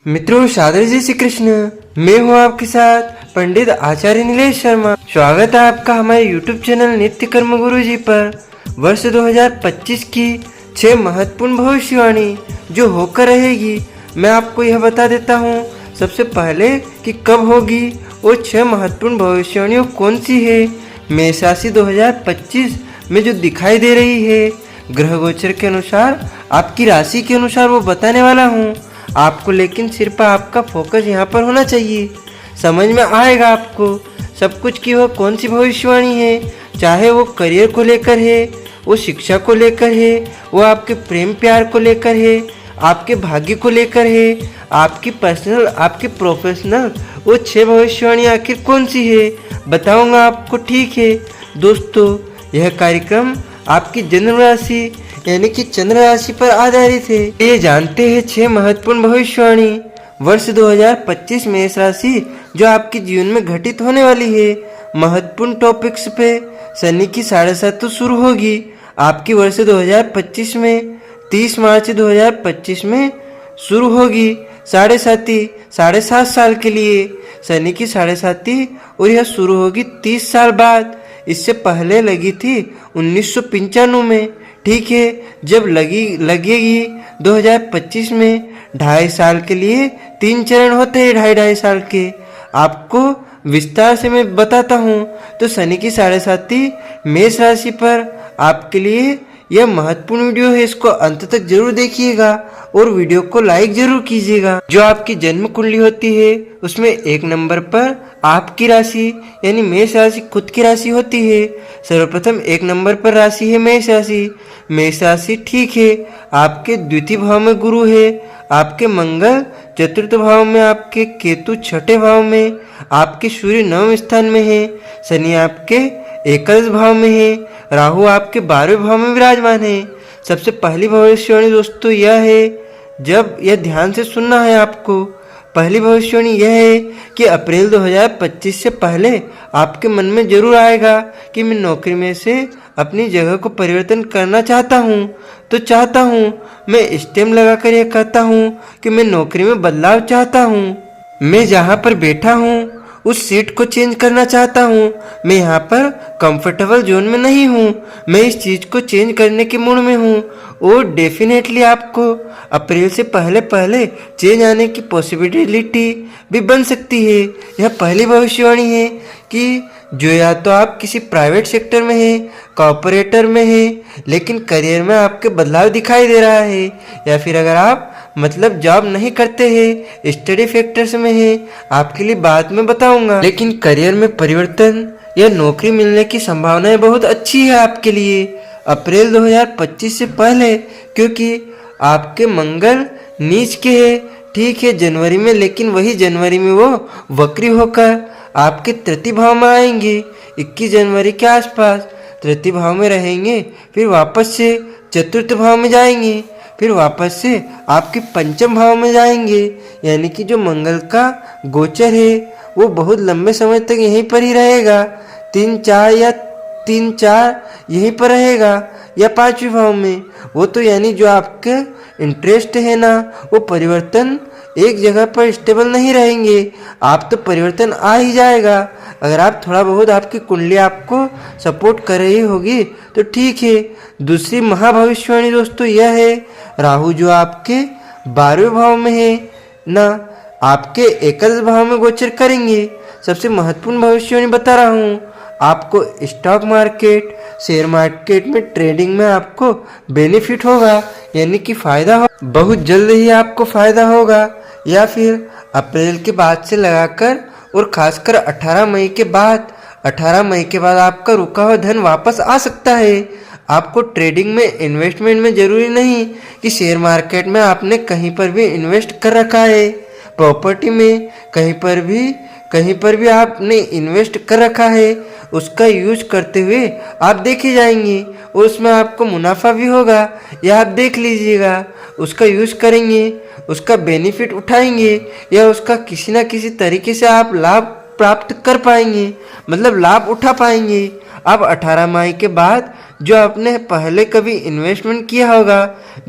मित्रों, सादर जय श्री कृष्ण। मैं हूँ आपके साथ पंडित आचार्य नीलेश शर्मा। स्वागत है आपका हमारे YouTube चैनल नित्य कर्म गुरु जी पर। वर्ष 2025 की 6 महत्वपूर्ण भविष्यवाणी जो होकर रहेगी, मैं आपको यह बता देता हूँ सबसे पहले कि कब होगी। वो 6 महत्वपूर्ण भविष्यवाणियों कौन सी है। मेष राशि 2025 में जो दिखाई दे रही है, ग्रह गोचर के अनुसार आपकी राशि के अनुसार वो बताने वाला हूँ आपको। लेकिन सिर्फ आपका फोकस यहाँ पर होना चाहिए, समझ में आएगा आपको सब कुछ कि वह कौन सी भविष्यवाणी है। चाहे वो करियर को लेकर है, वो शिक्षा को लेकर है, वो आपके प्रेम प्यार को लेकर है, आपके भाग्य को लेकर है, आपकी पर्सनल, आपकी प्रोफेशनल, वो 6 भविष्यवाणी आखिर कौन सी है बताऊंगा आपको। ठीक है दोस्तों, यह कार्यक्रम आपकी जन्म राशि यानी कि चंद्र राशि पर आधारित है। ये जानते हैं 6 महत्वपूर्ण भविष्यवाणी वर्ष 2025 मेष राशि जो आपके जीवन में घटित होने वाली है। महत्वपूर्ण टॉपिक्स पे शनि की 7.5 तो शुरू होगी आपकी वर्ष 2025 में। 30 मार्च 2025 में शुरू होगी 7.5 साल के लिए शनि की 7.5, और यह शुरू होगी 30 साल बाद। इससे पहले लगी थी 1995 में। ठीक है, जब लगेगी 2025 में 2.5 साल के लिए 3 चरण होते हैं, 2.5 साल के। आपको विस्तार से मैं बताता हूँ। तो शनि की 7.5 मेष राशि पर आपके लिए यह महत्वपूर्ण वीडियो है, इसको अंत तक जरूर देखिएगा और वीडियो को लाइक जरूर कीजिएगा। जो आपकी जन्म कुंडली होती है उसमें 1 नंबर पर आपकी राशि यानी मेष राशि खुद की राशि होती है। सर्वप्रथम 1 नंबर पर राशि है मेष राशि। मेष राशि ठीक है, आपके द्वितीय भाव में गुरु है, आपके मंगल चतुर्थ भाव में, आपके केतु 6ठे भाव में, आपके सूर्य 9वें स्थान में है, शनि आपके एकादश भाव में है, राहु आपके 12वें भाव में विराजमान है। सबसे पहली भविष्यवाणी दोस्तों यह है, जब यह ध्यान से सुनना है आपको। पहली भविष्यवाणी यह है कि अप्रैल 2025 से पहले आपके मन में जरूर आएगा कि मैं नौकरी में से अपनी जगह को परिवर्तन करना चाहता हूँ। तो चाहता हूँ, मैं स्टेम लगाकर यह कहता हूँ कि मैं नौकरी में बदलाव चाहता हूँ। मैं जहाँ पर बैठा हूँ उस सीट को चेंज करना चाहता हूँ। मैं यहाँ पर कंफर्टेबल जोन में नहीं हूँ, मैं इस चीज़ को चेंज करने के मूड में हूँ। और डेफिनेटली आपको अप्रैल से पहले चेंज आने की पॉसिबिलिटी भी बन सकती है। यह पहली भविष्यवाणी है कि जो या तो आप किसी प्राइवेट सेक्टर में हैं, कॉर्पोरेटर में हैं, लेकिन करियर में आपके बदलाव दिखाई दे रहा है, या फिर अगर आप मतलब जॉब नहीं करते हैं, स्टडी फैक्टर्स में हैं, आपके लिए बाद में बताऊंगा। लेकिन करियर में परिवर्तन या नौकरी मिलने की संभावनाएं बहुत अच्छी है आपके लिए अप्रैल 2025 से पहले, क्योंकि आपके मंगल नीच के है। ठीक है, जनवरी में, लेकिन वही जनवरी में वो वक्री होकर आपके तृतीय भाव में आएंगे। 21 जनवरी के आसपास तृतीय भाव में रहेंगे, फिर वापस से चतुर्थ भाव में जाएंगे, फिर वापस से आपके पंचम भाव में जाएंगे। यानी कि जो मंगल का गोचर है वो बहुत लंबे समय तक यहीं पर ही रहेगा। 3-4 यहीं पर रहेगा, या 5वें भाव में। वो तो यानी जो आपके इंटरेस्ट है ना, वो परिवर्तन एक जगह पर स्टेबल नहीं रहेंगे। आप तो परिवर्तन आ ही जाएगा। अगर आप थोड़ा बहुत आपकी कुंडली आपको सपोर्ट कर रही होगी तो ठीक है। दूसरी महाभविष्यवाणी दोस्तों यह है, राहु जो आपके 12वें भाव में है ना, आपके एकादश भाव में गोचर करेंगे। सबसे महत्वपूर्ण भविष्यवाणी बता रहा हूँ आपको। स्टॉक मार्केट, शेयर मार्केट में ट्रेडिंग में आपको बेनिफिट होगा, यानी कि फायदा हो, बहुत जल्द ही आपको फायदा होगा। या फिर अप्रैल के बाद से लगाकर और खासकर 18 मई के बाद आपका रुका हुआ धन वापस आ सकता है। आपको ट्रेडिंग में, इन्वेस्टमेंट में जरूरी नहीं कि शेयर मार्केट में आपने कहीं पर भी इन्वेस्ट कर रखा है, प्रॉपर्टी में कहीं पर भी आपने इन्वेस्ट कर रखा है, उसका यूज करते हुए आप देखे जाएंगे और उसमें आपको मुनाफा भी होगा। या आप देख लीजिएगा, उसका यूज करेंगे, उसका बेनिफिट उठाएंगे, या उसका किसी ना किसी तरीके से आप लाभ प्राप्त कर पाएंगे, मतलब लाभ उठा पाएंगे। अब 18 मई के बाद जो आपने पहले कभी इन्वेस्टमेंट किया होगा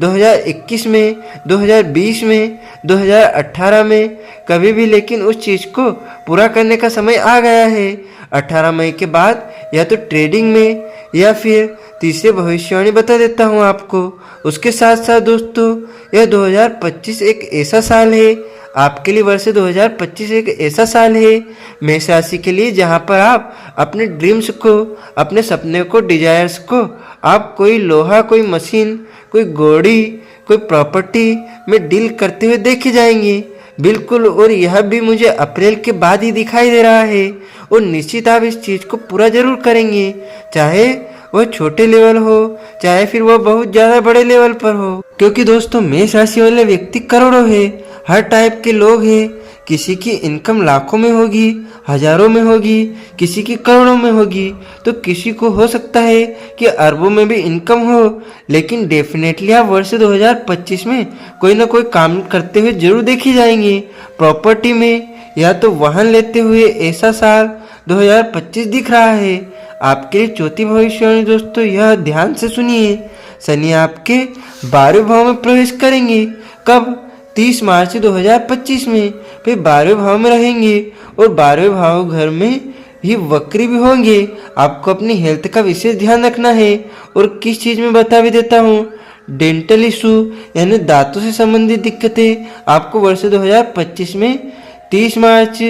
2021 में, 2020 में, 2018 में कभी भी, लेकिन उस चीज़ को पूरा करने का समय आ गया है। 18 मई के बाद या तो ट्रेडिंग में या फिर तीसरे भविष्यवाणी बता देता हूँ आपको। उसके साथ साथ दोस्तों यह 2025 एक ऐसा साल है आपके लिए, वर्ष 2025 एक ऐसा साल है मेष राशि के लिए जहाँ पर आप अपने ड्रीम्स को, अपने सपने को, डिजायर्स को आप कोई लोहा, कोई मशीन, कोई गाड़ी, कोई प्रॉपर्टी में डील करते हुए देखे जाएंगे बिल्कुल। और यह भी मुझे अप्रैल के बाद ही दिखाई दे रहा है और निश्चित आप इस चीज़ को पूरा जरूर करेंगे, चाहे वह छोटे लेवल हो चाहे फिर वह बहुत ज़्यादा बड़े लेवल पर हो। क्योंकि दोस्तों मेष राशि वाले व्यक्ति करोड़ों है, हर टाइप के लोग हैं। किसी की इनकम लाखों में होगी, हजारों में होगी, किसी की करोड़ों में होगी, तो किसी को हो सकता है कि अरबों में भी इनकम हो। लेकिन डेफिनेटली आप वर्ष 2025 में कोई ना कोई काम करते हुए जरूर देखे जाएंगे। प्रॉपर्टी में या तो वाहन लेते हुए ऐसा साल 2025 दिख रहा है आपके लिए। चौथी भविष्यवाणी दोस्तों यह ध्यान से सुनिए, शनि आपके 12वें भाव में प्रवेश करेंगे। कब? 30 मार्च 2025 में। फिर 12वें भाव में रहेंगे और 12वें भाव घर में ही वक्री भी होंगे। आपको अपनी हेल्थ का विशेष ध्यान रखना है। और किस चीज़ में बता भी देता हूँ, डेंटल इशू यानी दांतों से संबंधित दिक्कतें आपको वर्ष 2025 में 30 मार्च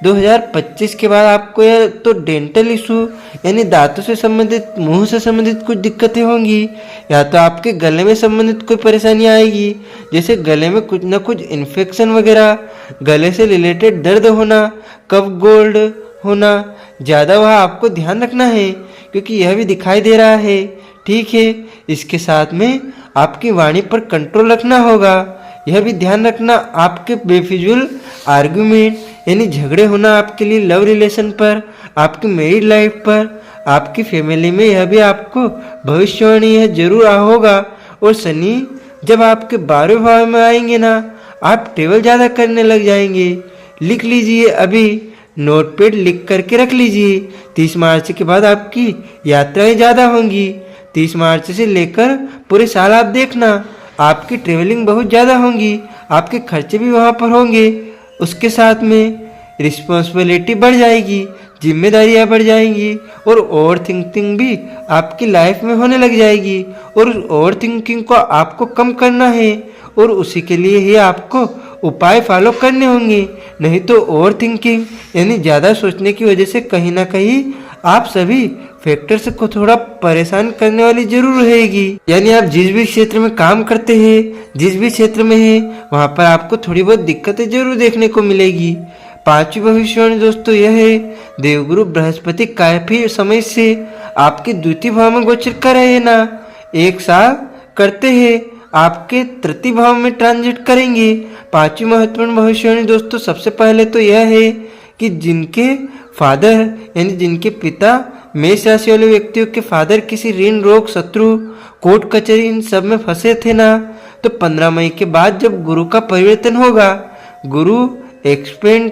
2025 के बाद आपको या तो डेंटल इशू यानी दांतों से संबंधित, मुंह से संबंधित कुछ दिक्कतें होंगी, या तो आपके गले में संबंधित कोई परेशानी आएगी, जैसे गले में कुछ ना कुछ इन्फेक्शन वगैरह, गले से रिलेटेड दर्द होना, कफ गोल्ड होना ज़्यादा, वह आपको ध्यान रखना है क्योंकि यह भी दिखाई दे रहा है। ठीक है, इसके साथ में आपकी वाणी पर कंट्रोल रखना होगा। यह भी ध्यान रखना आपके बेफिजूल आर्गुमेंट यानी झगड़े होना आपके लिए लव रिलेशन पर, आपकी मैरिड लाइफ पर, आपकी फैमिली में, यह भी आपको भविष्यवाणी यह जरूर होगा। और शनि जब आपके 12वें भाव में आएंगे ना, आप ट्रेवल ज़्यादा करने लग जाएंगे। लिख लीजिए, अभी नोट पैड लिख करके रख लीजिए। 30 मार्च के बाद आपकी यात्राएं ज़्यादा होंगी। 30 मार्च से लेकर पूरे साल आप देखना आपकी ट्रेवलिंग बहुत ज़्यादा होंगी, आपके खर्चे भी वहाँ पर होंगे। उसके साथ में रिस्पॉन्सिबिलिटी बढ़ जाएगी, जिम्मेदारियाँ बढ़ जाएंगी और ओवर थिंकिंग भी आपकी लाइफ में होने लग जाएगी। और उस ओवर थिंकिंग को आपको कम करना है और उसी के लिए ही आपको उपाय फॉलो करने होंगे। नहीं तो ओवर थिंकिंग यानी ज़्यादा सोचने की वजह से कहीं ना कहीं आप सभी फैक्टर्स को थोड़ा परेशान करने वाली जरूर रहेगी। यानी आप जिस भी क्षेत्र में काम करते हैं, जिस भी क्षेत्र में हैं, वहाँ पर आपको थोड़ी बहुत दिक्कतें जरूर देखने को मिलेगी। 5वीं भविष्यवाणी दोस्तों यह है, देवगुरु बृहस्पति काफी समय से आपके द्वितीय भाव में गोचर कर रहे हैं ना, एक साल करते हैं आपके तृतीय भाव में ट्रांजिट करेंगे। 5वीं महत्वपूर्ण भविष्यवाणी दोस्तों सबसे पहले तो यह है कि जिनके फादर यानी जिनके पिता मेष राशि वाले व्यक्तियों के फादर किसी ऋण, रोग, शत्रु, कोर्ट कचहरी इन सब में फंसे थे ना, तो 15 मई के बाद जब गुरु का परिवर्तन होगा, गुरु एक्सपेंड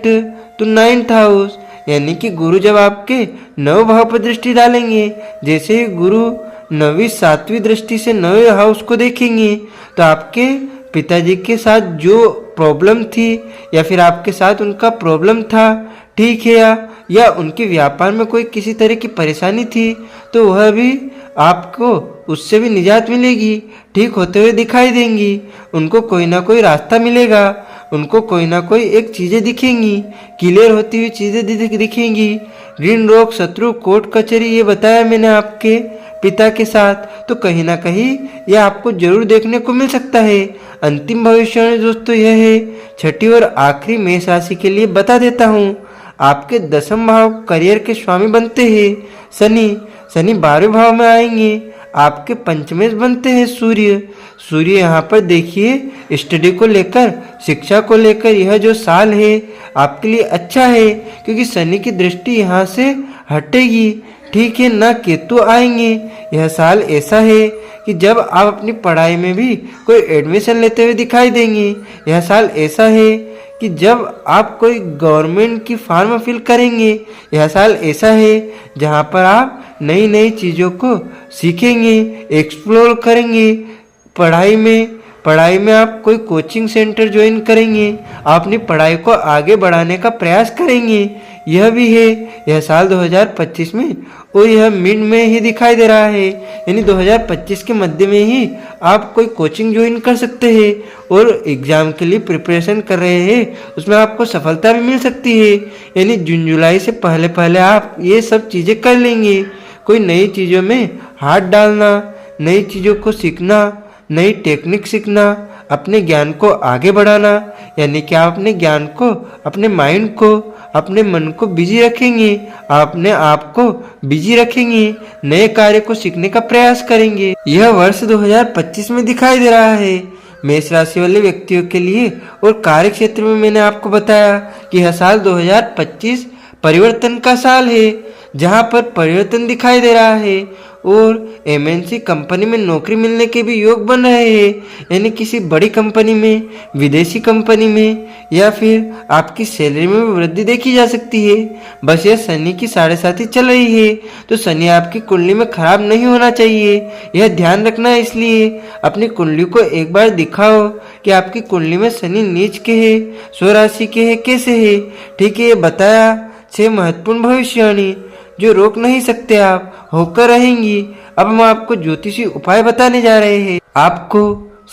टू 9th हाउस यानी कि गुरु जब आपके 9 भाव पर दृष्टि डालेंगे, जैसे ही गुरु 9वीं 7वीं दृष्टि से 9वें हाउस को देखेंगे, तो आपके पिताजी के साथ जो प्रॉब्लम थी या फिर आपके साथ उनका प्रॉब्लम था, ठीक है, या उनके व्यापार में कोई किसी तरह की परेशानी थी, तो वह भी आपको उससे भी निजात मिलेगी, ठीक होते हुए दिखाई देंगी। उनको कोई ना कोई रास्ता मिलेगा, उनको कोई ना कोई एक चीज़ें दिखेंगी, क्लियर होती हुई चीज़ें दिखेंगी। ऋण, रोग, शत्रु, कोर्ट कचहरी ये बताया मैंने आपके पिता के साथ, तो कहीं ना कहीं यह आपको जरूर देखने को मिल सकता है। अंतिम भविष्यवाणी दोस्तों यह है, छठी और आखिरी मेष राशि के लिए बता देता हूँ। आपके 10वें भाव करियर के स्वामी बनते हैं शनि। शनि 12वें भाव में आएंगे, आपके पंचमेश बनते हैं सूर्य। सूर्य यहाँ पर देखिए स्टडी को लेकर, शिक्षा को लेकर यह जो साल है आपके लिए अच्छा है, क्योंकि शनि की दृष्टि यहाँ से हटेगी, ठीक है ना, केतु आएंगे। यह साल ऐसा है कि जब आप अपनी पढ़ाई में भी कोई एडमिशन लेते हुए दिखाई देंगे। यह साल ऐसा है कि जब आप कोई गवर्नमेंट की फॉर्म फिल करेंगे, यह साल ऐसा है जहां पर आप नई नई चीज़ों को सीखेंगे, एक्सप्लोर करेंगे। पढ़ाई में आप कोई कोचिंग सेंटर ज्वाइन करेंगे, आप अपनी पढ़ाई को आगे बढ़ाने का प्रयास करेंगे। यह भी है यह साल 2025 में, और यह मिड में ही दिखाई दे रहा है, यानी 2025 के मध्य में ही आप कोई कोचिंग ज्वाइन कर सकते हैं और एग्ज़ाम के लिए प्रिपरेशन कर रहे हैं, उसमें आपको सफलता भी मिल सकती है। यानी जून जुलाई से पहले पहले आप ये सब चीज़ें कर लेंगे। कोई नई चीज़ों में हाथ डालना, नई चीज़ों को सीखना, नई टेक्निक सीखना, अपने ज्ञान को आगे बढ़ाना, यानी कि आप अपने ज्ञान को, अपने माइंड को, अपने मन को बिजी रखेंगे, अपने आप को बिजी रखेंगे, नए कार्य को सीखने का प्रयास करेंगे। यह वर्ष 2025 में दिखाई दे रहा है मेष राशि वाले व्यक्तियों के लिए। और कार्य क्षेत्र में मैंने आपको बताया कि यह साल 2025 परिवर्तन का साल है, जहां पर परिवर्तन दिखाई दे रहा है और एमएनसी कंपनी में नौकरी मिलने के भी योग बन रहे हैं, यानी किसी बड़ी कंपनी में, विदेशी कंपनी में, या फिर आपकी सैलरी में भी वृद्धि देखी जा सकती है। बस यह शनि की 7.5 चल रही है, तो शनि आपकी कुंडली में खराब नहीं होना चाहिए, यह ध्यान रखना है। इसलिए अपनी कुंडली को एक बार दिखाओ कि आपकी कुंडली में शनि नीच के है, स्वराशि के है, कैसे है। ठीक है, ये बताया 6 महत्वपूर्ण भविष्यवाणी जो रोक नहीं सकते, आप होकर रहेंगी। अब हम आपको ज्योतिषी उपाय बताने जा रहे हैं। आपको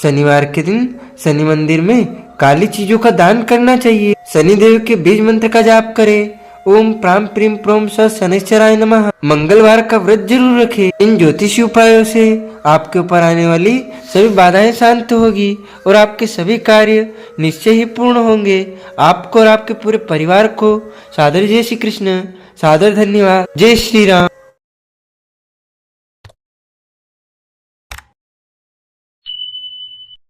शनिवार के दिन शनि मंदिर में काली चीजों का दान करना चाहिए। शनिदेव के बीज मंत्र का जाप करें, ओम प्राम प्रीम प्रोम स शनिश्चराय नमः। मंगलवार का व्रत जरूर रखें। इन ज्योतिषी उपायों से आपके ऊपर आने वाली सभी बाधाएं शांत होगी और आपके सभी कार्य निश्चय ही पूर्ण होंगे। आपको और आपके पूरे परिवार को सादर जय श्री कृष्ण, सादर धन्यवाद। जय श्री राम।